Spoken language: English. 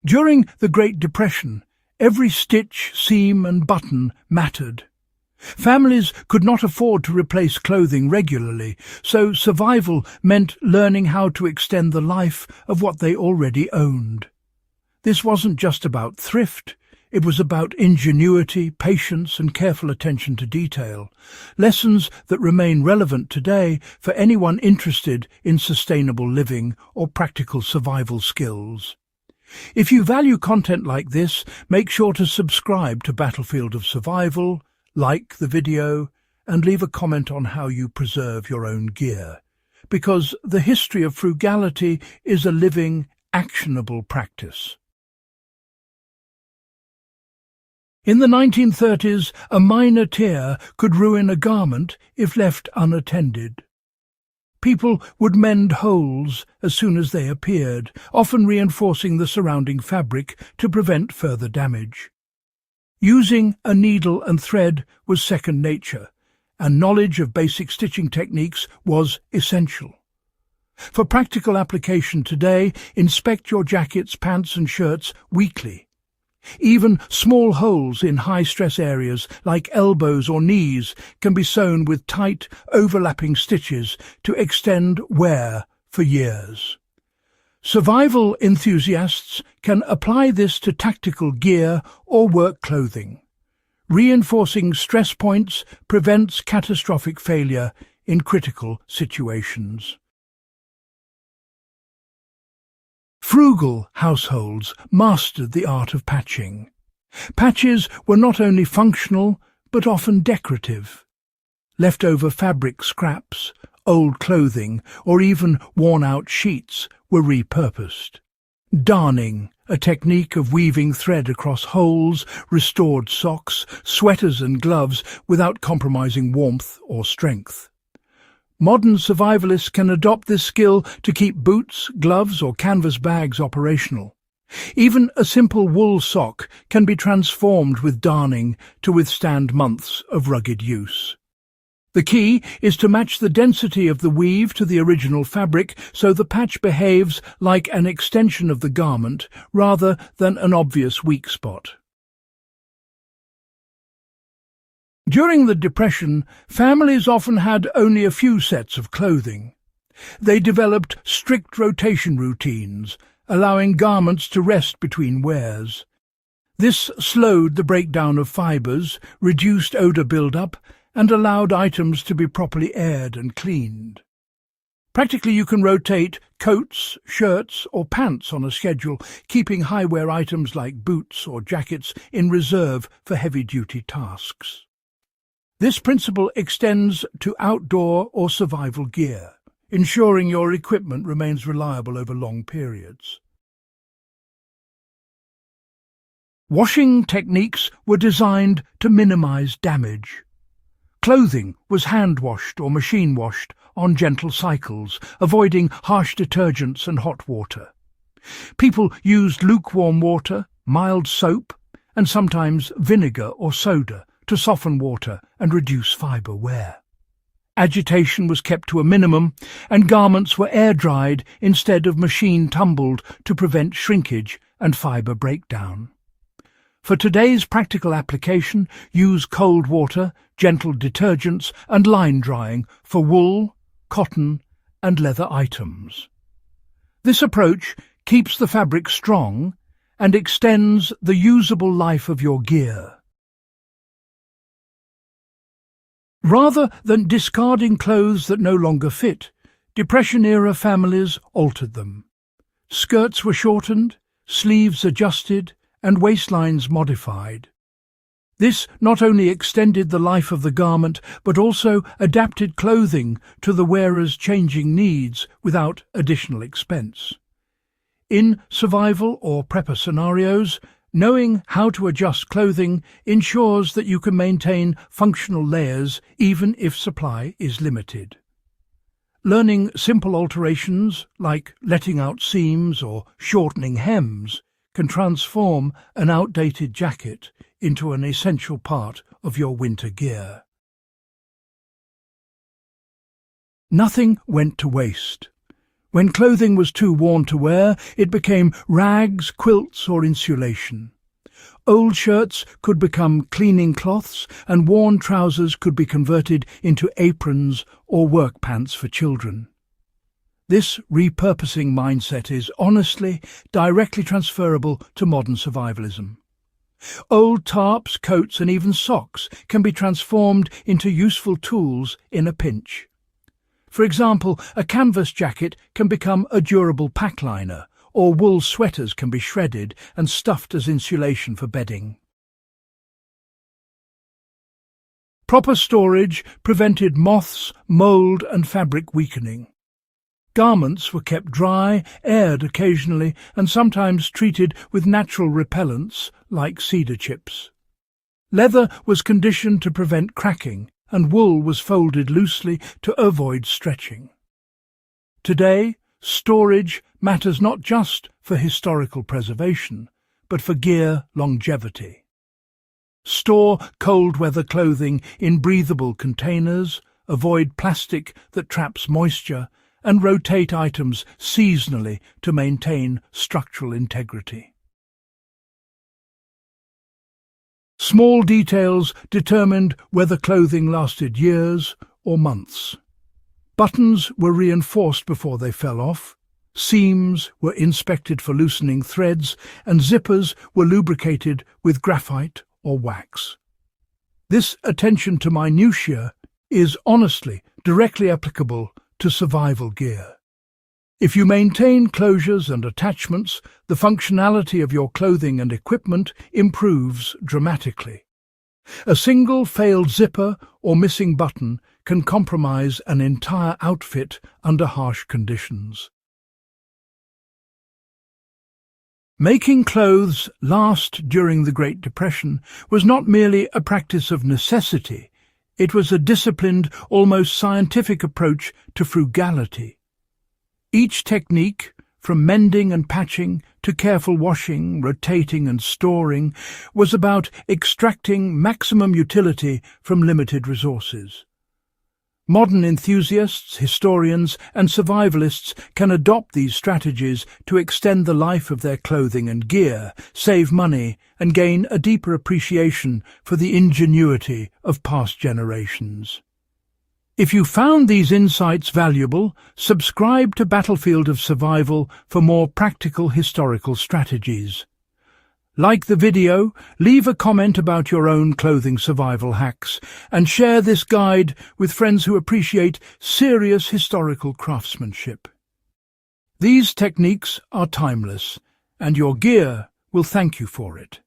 During the Great Depression, every stitch, seam and button mattered. Families could not afford to replace clothing regularly, so survival meant learning how to extend the life of what they already owned. This wasn't just about thrift, it was about ingenuity, patience and careful attention to detail, lessons that remain relevant today for anyone interested in sustainable living or practical survival skills. If you value content like this, make sure to subscribe to Battlefield of Survival, like the video, and leave a comment on how you preserve your own gear, because the history of frugality is a living, actionable practice. In the 1930s, a minor tear could ruin a garment if left unattended. People would mend holes as soon as they appeared, often reinforcing the surrounding fabric to prevent further damage. Using a needle and thread was second nature, and knowledge of basic stitching techniques was essential. For practical application today, inspect your jackets, pants and shirts weekly. Even small holes in high-stress areas like elbows or knees can be sewn with tight, overlapping stitches to extend wear for years. Survival enthusiasts can apply this to tactical gear or work clothing. Reinforcing stress points prevents catastrophic failure in critical situations. Frugal households mastered the art of patching. Patches were not only functional, but often decorative. Leftover fabric scraps, old clothing, or even worn-out sheets were repurposed. Darning, a technique of weaving thread across holes, restored socks, sweaters and gloves without compromising warmth or strength. Modern survivalists can adopt this skill to keep boots, gloves or canvas bags operational. Even a simple wool sock can be transformed with darning to withstand months of rugged use. The key is to match the density of the weave to the original fabric so the patch behaves like an extension of the garment rather than an obvious weak spot. During the Depression, families often had only a few sets of clothing. They developed strict rotation routines, allowing garments to rest between wears. This slowed the breakdown of fibres, reduced odour build-up, and allowed items to be properly aired and cleaned. Practically you can rotate coats, shirts or pants on a schedule, keeping high-wear items like boots or jackets in reserve for heavy-duty tasks. This principle extends to outdoor or survival gear, ensuring your equipment remains reliable over long periods. Washing techniques were designed to minimize damage. Clothing was hand-washed or machine-washed on gentle cycles, avoiding harsh detergents and hot water. People used lukewarm water, mild soap, and sometimes vinegar or soda to soften water and reduce fibre wear. Agitation was kept to a minimum, and garments were air-dried instead of machine-tumbled to prevent shrinkage and fibre breakdown. For today's practical application, use cold water, gentle detergents and line drying for wool, cotton and leather items. This approach keeps the fabric strong and extends the usable life of your gear. Rather than discarding clothes that no longer fit, Depression-era families altered them. Skirts were shortened, sleeves adjusted, and waistlines modified. This not only extended the life of the garment, but also adapted clothing to the wearer's changing needs without additional expense. In survival or prepper scenarios, knowing how to adjust clothing ensures that you can maintain functional layers even if supply is limited. Learning simple alterations, like letting out seams or shortening hems, can transform an outdated jacket into an essential part of your winter gear. Nothing went to waste. When clothing was too worn to wear, it became rags, quilts, or insulation. Old shirts could become cleaning cloths, and worn trousers could be converted into aprons or work pants for children. This repurposing mindset is honestly, directly transferable to modern survivalism. Old tarps, coats, and even socks can be transformed into useful tools in a pinch. For example, a canvas jacket can become a durable packliner, or wool sweaters can be shredded and stuffed as insulation for bedding. Proper storage prevented moths, mould, and fabric weakening. Garments were kept dry, aired occasionally, and sometimes treated with natural repellents like cedar chips. Leather was conditioned to prevent cracking, and wool was folded loosely to avoid stretching. Today, storage matters not just for historical preservation, but for gear longevity. Store cold-weather clothing in breathable containers, avoid plastic that traps moisture, and rotate items seasonally to maintain structural integrity. Small details determined whether clothing lasted years or months. Buttons were reinforced before they fell off, seams were inspected for loosening threads, and zippers were lubricated with graphite or wax. This attention to minutiae is honestly directly applicable to survival gear. If you maintain closures and attachments, the functionality of your clothing and equipment improves dramatically. A single failed zipper or missing button can compromise an entire outfit under harsh conditions. Making clothes last during the Great Depression was not merely a practice of necessity, it was a disciplined, almost scientific approach to frugality. Each technique, from mending and patching to careful washing, rotating and storing, was about extracting maximum utility from limited resources. Modern enthusiasts, historians, and survivalists can adopt these strategies to extend the life of their clothing and gear, save money, and gain a deeper appreciation for the ingenuity of past generations. If you found these insights valuable, subscribe to Battlefield of Survival for more practical historical strategies. Like the video, leave a comment about your own clothing survival hacks, and share this guide with friends who appreciate serious historical craftsmanship. These techniques are timeless, and your gear will thank you for it.